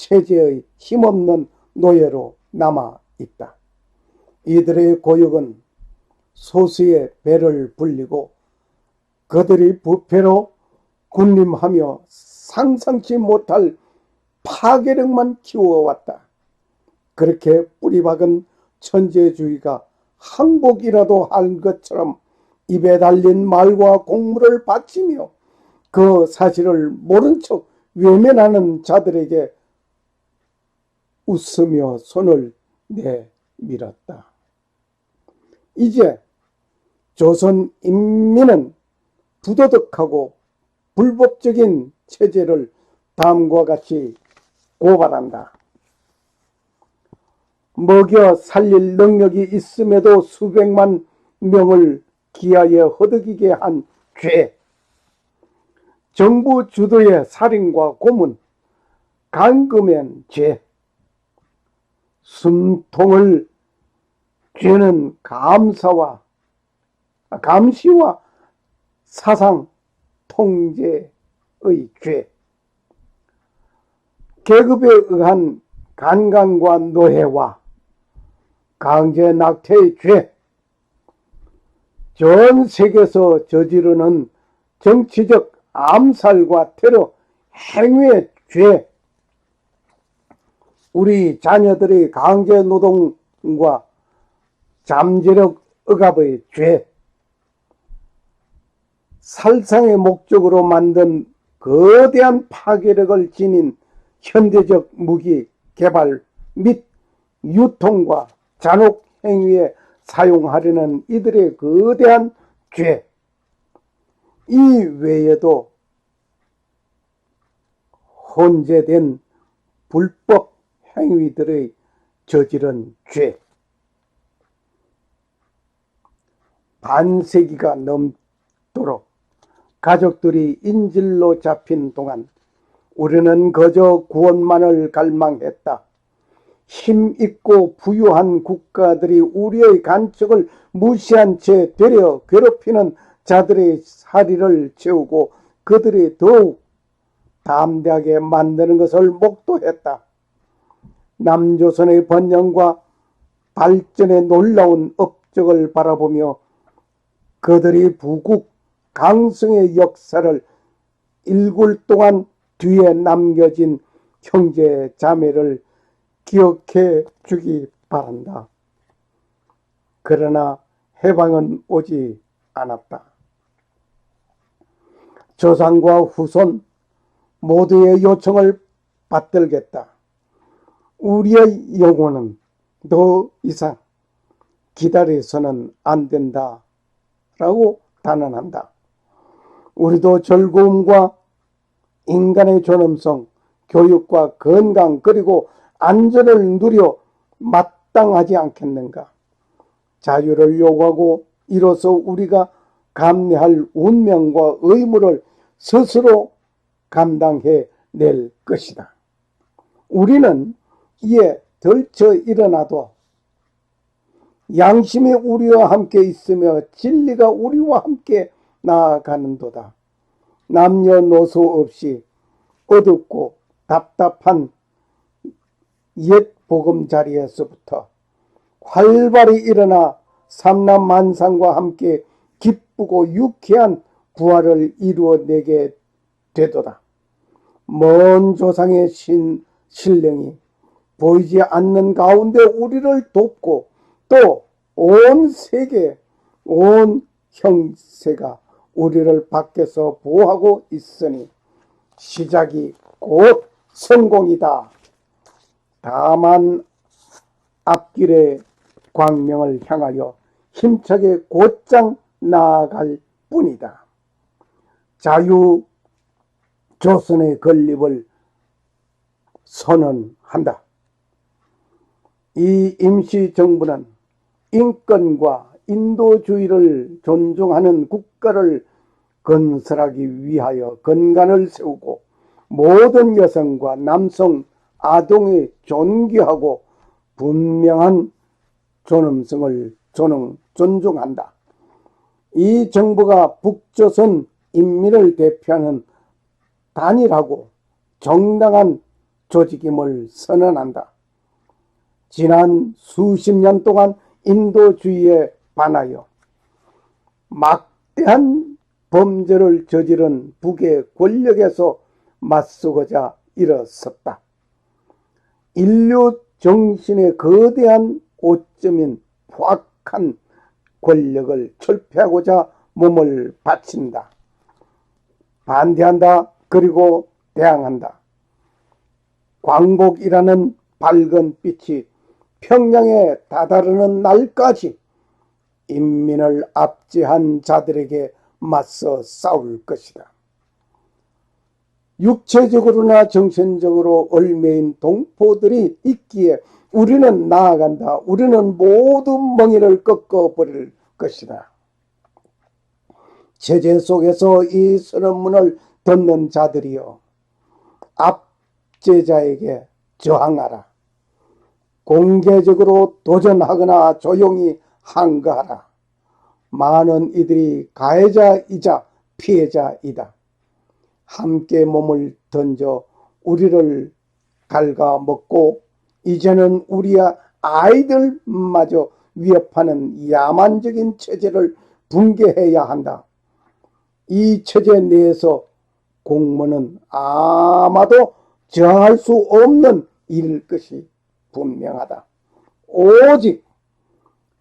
체제의 힘없는 노예로 남아 있다. 이들의 고역은 소수의 배를 불리고 그들이 부패로 군림하며 상상치 못할 파괴력만 키워왔다. 그렇게 뿌리박은 천재주의가 항복이라도 할 것처럼 입에 달린 말과 공물을 바치며 그 사실을 모른 척 외면하는 자들에게 웃으며 손을 내밀었다. 이제 조선 인민은 부도덕하고 불법적인 체제를 다음과 같이 고발한다. 먹여 살릴 능력이 있음에도 수백만 명을 기하에 허덕이게 한 죄, 정부 주도의 살인과 고문, 간금엔 죄, 숨통을 죄는 감시와 사상 통제의 죄, 계급에 의한 간간과 노예와 강제 낙태의 죄, 전 세계에서 저지르는 정치적 암살과 테러 행위의 죄, 우리 자녀들의 강제 노동과 잠재력 억압의 죄, 살상의 목적으로 만든 거대한 파괴력을 지닌 현대적 무기 개발 및 유통과 잔혹 행위에 사용하려는 이들의 거대한 죄, 이 외에도 혼재된 불법 행위들의 저지른 죄, 반세기가 넘도록 가족들이 인질로 잡힌 동안 우리는 그저 구원만을 갈망했다. 힘있고 부유한 국가들이 우리의 간척을 무시한 채 되려 괴롭히는 자들의 사리를 채우고 그들이 더욱 담대하게 만드는 것을 목도했다. 남조선의 번영과 발전의 놀라운 업적을 바라보며 그들이 부국 강성의 역사를 일굴 동안 뒤에 남겨진 형제 자매를 기억해 주기 바란다. 그러나 해방은 오지 않았다. 조상과 후손 모두의 요청을 받들겠다. 우리의 영혼은 더 이상 기다려서는 안 된다 라고 단언한다. 우리도 즐거움과 인간의 존엄성, 교육과 건강 그리고 안전을 누려 마땅하지 않겠는가? 자유를 요구하고 이로써 우리가 감내할 운명과 의무를 스스로 감당해 낼 것이다. 우리는 이에 덜쳐 일어나도 양심이 우리와 함께 있으며 진리가 우리와 함께 나아가는도다. 남녀노소 없이 어둡고 답답한 옛 보금자리에서부터 활발히 일어나 삼남만상과 함께 기쁘고 유쾌한 부활을 이루어내게 되도다. 먼 조상의 신령이 보이지 않는 가운데 우리를 돕고 또 온 세계, 온 형세가 우리를 밖에서 보호하고 있으니 시작이 곧 성공이다. 다만 앞길의 광명을 향하여 힘차게 곧장 나아갈 뿐이다. 자유 조선의 건립을 선언한다. 이 임시정부는 인권과 인도주의를 존중하는 국가를 건설하기 위하여 건간을 세우고 모든 여성과 남성, 아동이 존귀하고 분명한 존엄성을 존중한다. 이 정부가 북조선 인민을 대표하는 단일하고 정당한 조직임을 선언한다. 지난 수십 년 동안 인도주의에 반하여 막대한 범죄를 저지른 북의 권력에서 맞서고자 일어섰다. 인류 정신의 거대한 오점인 포악한 권력을 철폐하고자 몸을 바친다. 반대한다. 그리고 대항한다. 광복이라는 밝은 빛이 평양에 다다르는 날까지 인민을 압제한 자들에게 맞서 싸울 것이다. 육체적으로나 정신적으로 얽매인 동포들이 있기에 우리는 나아간다. 우리는 모두 멍에를 꺾어버릴 것이다. 체제 속에서 이 선언문을 듣는 자들이여, 압제자에게 저항하라. 공개적으로 도전하거나 조용히 항거하라. 많은 이들이 가해자이자 피해자이다. 함께 몸을 던져 우리를 갉아먹고 이제는 우리 아이들마저 위협하는 야만적인 체제를 붕괴해야 한다. 이 체제 내에서 공무는 아마도 저항할 수 없는 일일 것이 분명하다. 오직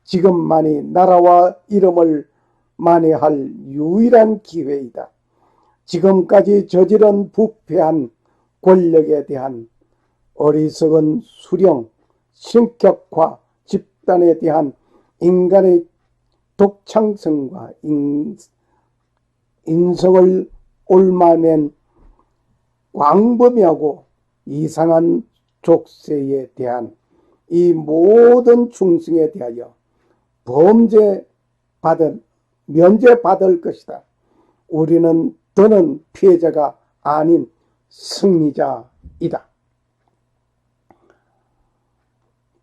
지금만이 나라와 이름을 만회할 유일한 기회이다. 지금까지 저지른 부패한 권력에 대한 어리석은 수령, 신격화 집단에 대한 인간의 독창성과 인성을 옮아낸 광범위하고 이상한 족쇄에 대한 이 모든 충성에 대하여 면제받을 것이다. 우리는 더는 피해자가 아닌 승리자이다.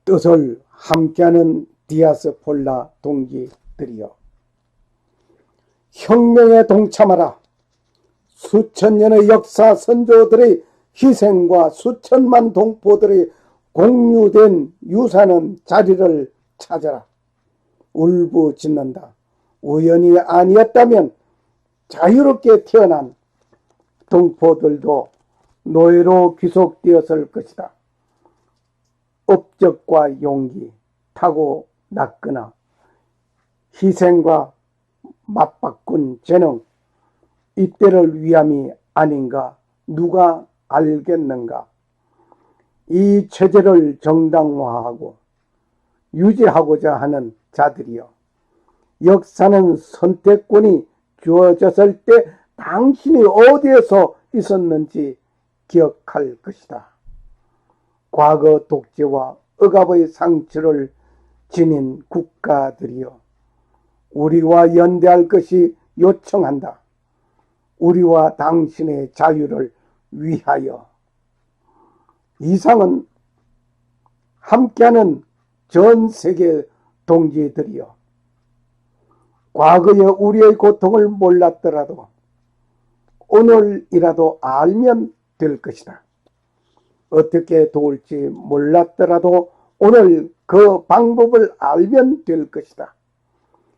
뜻을 함께하는 디아스폴라 동지들이여, 혁명에 동참하라. 수천 년의 역사 선조들의 희생과 수천만 동포들의 공유된 유산은 자리를 찾아라. 울부짖는다. 우연이 아니었다면 자유롭게 태어난 동포들도 노예로 귀속되었을 것이다. 업적과 용기, 타고났거나 희생과 맞바꾼 재능, 이때를 위함이 아닌가 누가 알겠는가. 이 체제를 정당화하고 유지하고자 하는 자들이여, 역사는 선택권이 주어졌을 때 당신이 어디에서 있었는지 기억할 것이다. 과거 독재와 억압의 상처를 지닌 국가들이여, 우리와 연대할 것이 요청한다. 우리와 당신의 자유를 위하여. 이상은 함께하는 전 세계 동지들이여, 과거에 우리의 고통을 몰랐더라도 오늘이라도 알면 될 것이다. 어떻게 도울지 몰랐더라도 오늘 그 방법을 알면 될 것이다.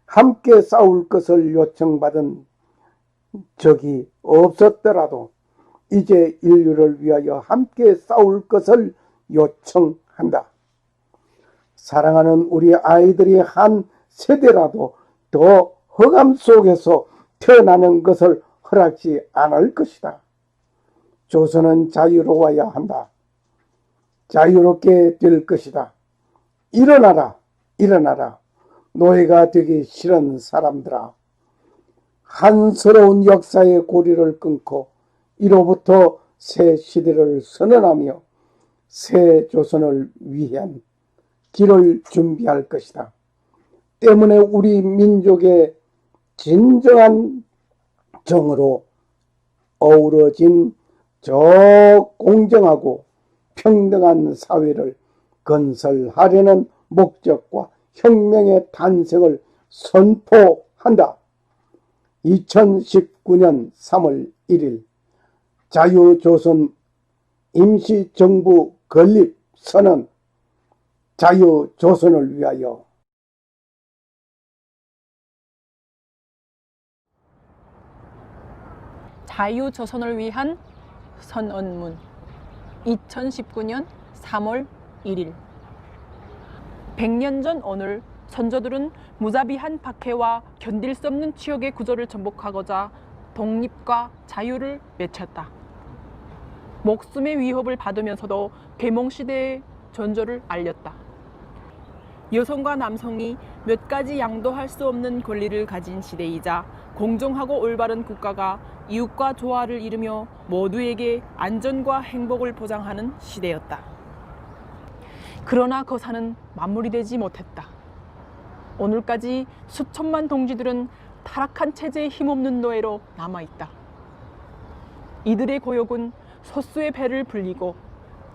함께 싸울 것을 요청받은 적이 없었더라도 이제 인류를 위하여 함께 싸울 것을 요청한다. 사랑하는 우리 아이들이 한 세대라도 더 흑암 속에서 태어나는 것을 허락지 않을 것이다. 조선은 자유로워야 한다. 자유롭게 될 것이다. 일어나라, 일어나라. 노예가 되기 싫은 사람들아, 한스러운 역사의 고리를 끊고 이로부터 새 시대를 선언하며 새 조선을 위한 길을 준비할 것이다. 때문에 우리 민족의 진정한 정으로 어우러진 저 공정하고 평등한 사회를 건설하려는 목적과 혁명의 탄생을 선포한다. 2019년 3월 1일 자유조선 임시정부 건립 선언, 자유조선을 위하여. 자유조선을 위한 선언문 2019년 3월 1일 100년 전 오늘 선조들은 무자비한 박해와 견딜 수 없는 치욕의 구조를 정복하고자 독립과 자유를 외쳤다. 목숨의 위협을 받으면서도 계몽시대의 전조를 알렸다. 여성과 남성이 몇 가지 양도할 수 없는 권리를 가진 시대이자 공정하고 올바른 국가가 이웃과 조화를 이루며 모두에게 안전과 행복을 보장하는 시대였다. 그러나 거사는 마무리되지 못했다. 오늘까지 수천만 동지들은 타락한 체제에 힘없는 노예로 남아있다. 이들의 고역은 소수의 배를 불리고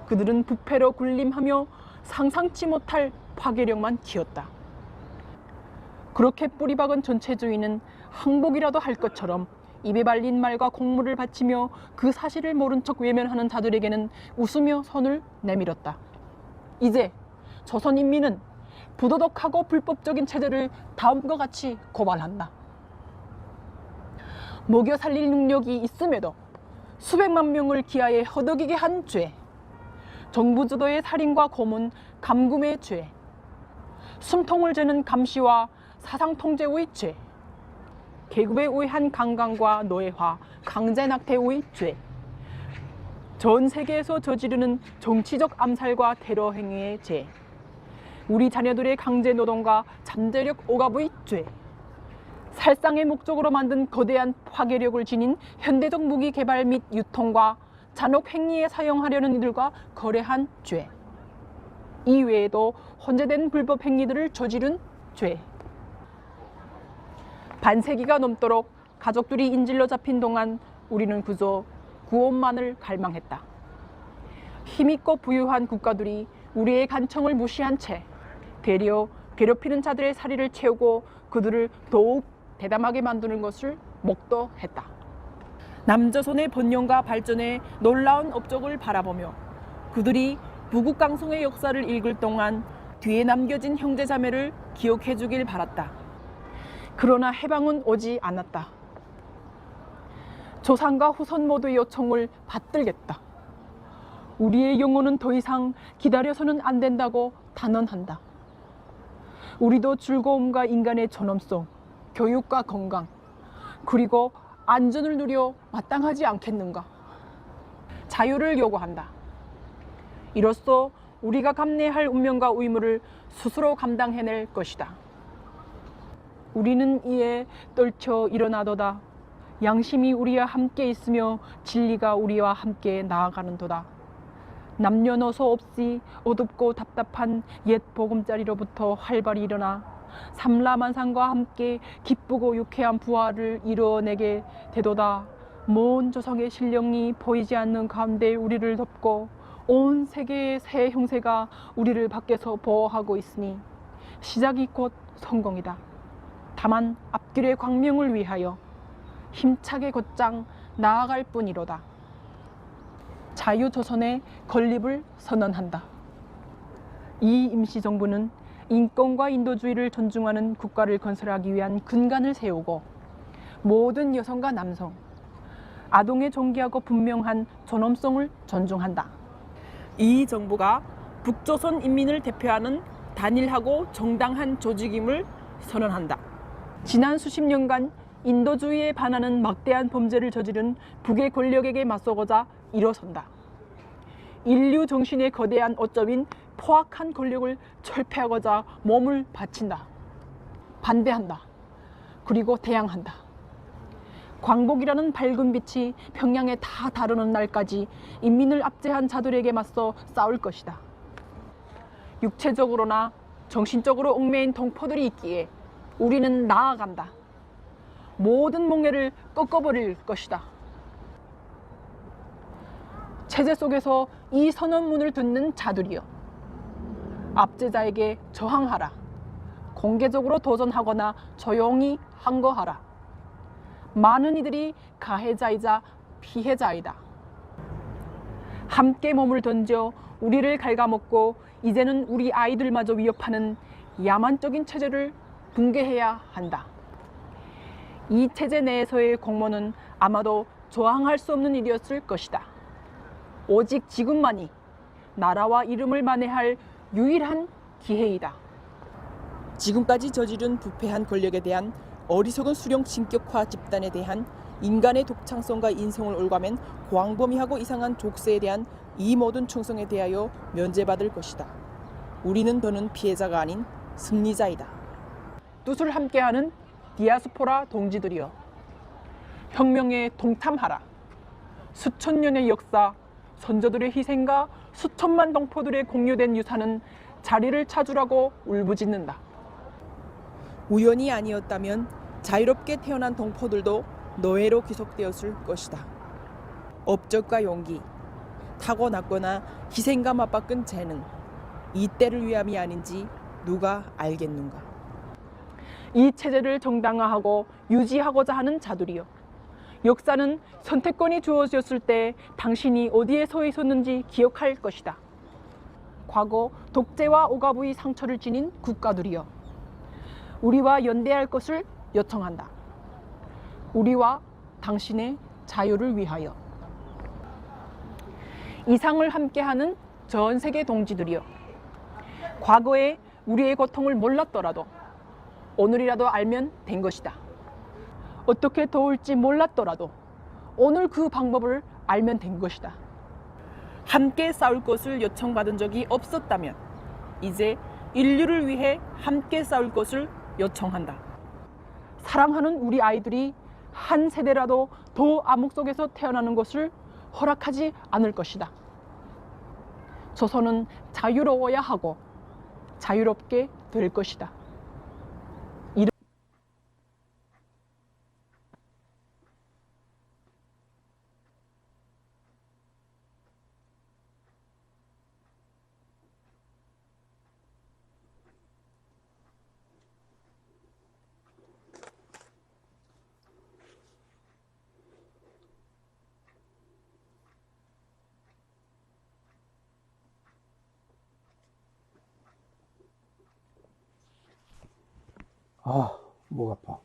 그들은 부패로 군림하며 상상치 못할 파괴력만 키웠다. 그렇게 뿌리박은 전체주의는 항복이라도 할 것처럼 입에 발린 말과 공물을 바치며 그 사실을 모른 척 외면하는 자들에게는 웃으며 손을 내밀었다. 이제 조선인민은 부도덕하고 불법적인 체제를 다음과 같이 고발한다. 먹여 살릴 능력이 있음에도 수백만 명을 기아에 허덕이게 한 죄, 정부 주도의 살인과 고문, 감금의 죄, 숨통을 재는 감시와 사상 통제의 죄, 계급에 의한 강간과 노예화, 강제 낙태의 죄, 전 세계에서 저지르는 정치적 암살과 테러 행위의 죄, 우리 자녀들의 강제 노동과 잠재력 억압의 죄, 살상의 목적으로 만든 거대한 파괴력을 지닌 현대적 무기 개발 및 유통과 잔혹 행위에 사용하려는 이들과 거래한 죄, 이외에도 혼재된 불법 행위들을 저지른 죄. 반세기가 넘도록 가족들이 인질로 잡힌 동안 우리는 그저 구원만을 갈망했다. 힘있고 부유한 국가들이 우리의 간청을 무시한 채 되려 괴롭히는 자들의 사리를 채우고 그들을 더욱 대담하게 만드는 것을 목도했다. 남조선의 번영과 발전의 놀라운 업적을 바라보며 그들이 부국강성의 역사를 읽을 동안 뒤에 남겨진 형제자매를 기억해 주길 바랐다. 그러나 해방은 오지 않았다. 조상과 후손 모두의 요청을 받들겠다. 우리의 영혼은 더 이상 기다려서는 안 된다고 단언한다. 우리도 즐거움과 인간의 존엄성, 교육과 건강, 그리고 안전을 누려 마땅하지 않겠는가? 자유를 요구한다. 이로써 우리가 감내할 운명과 의무를 스스로 감당해낼 것이다. 우리는 이에 떨쳐 일어나도다. 양심이 우리와 함께 있으며 진리가 우리와 함께 나아가는도다. 남녀노소 없이 어둡고 답답한 옛 보금자리로부터 활발히 일어나 삼라만상과 함께 기쁘고 유쾌한 부활을 이뤄내게 되도다. 먼 조상의 신령이 보이지 않는 가운데 우리를 덮고 온 세계의 새 형세가 우리를 밖에서 보호하고 있으니 시작이 곧 성공이다. 다만 앞길의 광명을 위하여 힘차게 곧장 나아갈 뿐이로다. 자유조선의 건립을 선언한다. 이 임시정부는 인권과 인도주의를 존중하는 국가를 건설하기 위한 근간을 세우고 모든 여성과 남성, 아동의 존귀하고 분명한 존엄성을 존중한다. 이 정부가 북조선 인민을 대표하는 단일하고 정당한 조직임을 선언한다. 지난 수십 년간 인도주의에 반하는 막대한 범죄를 저지른 북의 권력에게 맞서고자 일어선다. 인류 정신의 거대한 오점인 포악한 권력을 철폐하고자 몸을 바친다. 반대한다. 그리고 대항한다. 광복이라는 밝은 빛이 평양에 다 다루는 날까지 인민을 압제한 자들에게 맞서 싸울 것이다. 육체적으로나 정신적으로 얽매인 동포들이 있기에 우리는 나아간다. 모든 몽해를 꺾어버릴 것이다. 체제 속에서 이 선언문을 듣는 자들이여, 압제자에게 저항하라. 공개적으로 도전하거나 조용히 항거하라. 많은 이들이 가해자이자 피해자이다. 함께 몸을 던져 우리를 갉아먹고 이제는 우리 아이들마저 위협하는 야만적인 체제를 붕괴해야 한다. 이 체제 내에서의 공모는 아마도 저항할 수 없는 일이었을 것이다. 오직 지금만이 나라와 이름을 만회할 유일한 기회이다. 지금까지 저지른 부패한 권력에 대한 어리석은 수령 진격화 집단에 대한 인간의 독창성과 인성을 올가맨 광범위하고 이상한 족쇄에 대한 이 모든 충성에 대하여 면제받을 것이다. 우리는 더는 피해자가 아닌 승리자이다. 뜻을 함께하는 디아스포라 동지들이여, 혁명에 동참하라. 수천 년의 역사, 선조들의 희생과 수천만 동포들의 공유된 유산은 자리를 찾으라고 울부짖는다. 우연이 아니었다면 자유롭게 태어난 동포들도 노예로 귀속되었을 것이다. 업적과 용기, 타고났거나 희생과 맞바꾼 재능, 이 때를 위함이 아닌지 누가 알겠는가. 이 체제를 정당화하고 유지하고자 하는 자들이여, 역사는 선택권이 주어졌을 때 당신이 어디에 서 있었는지 기억할 것이다. 과거 독재와 억압의 상처를 지닌 국가들이여, 우리와 연대할 것을 요청한다. 우리와 당신의 자유를 위하여. 이상을 함께하는 전 세계 동지들이여, 과거에 우리의 고통을 몰랐더라도 오늘이라도 알면 된 것이다. 어떻게 도울지 몰랐더라도 오늘 그 방법을 알면 된 것이다. 함께 싸울 것을 요청받은 적이 없었다면 이제 인류를 위해 함께 싸울 것을 요청한다. 사랑하는 우리 아이들이 한 세대라도 더 암흑 속에서 태어나는 것을 허락하지 않을 것이다. 조선은 자유로워야 하고 자유롭게 될 것이다. 아, 목 아파.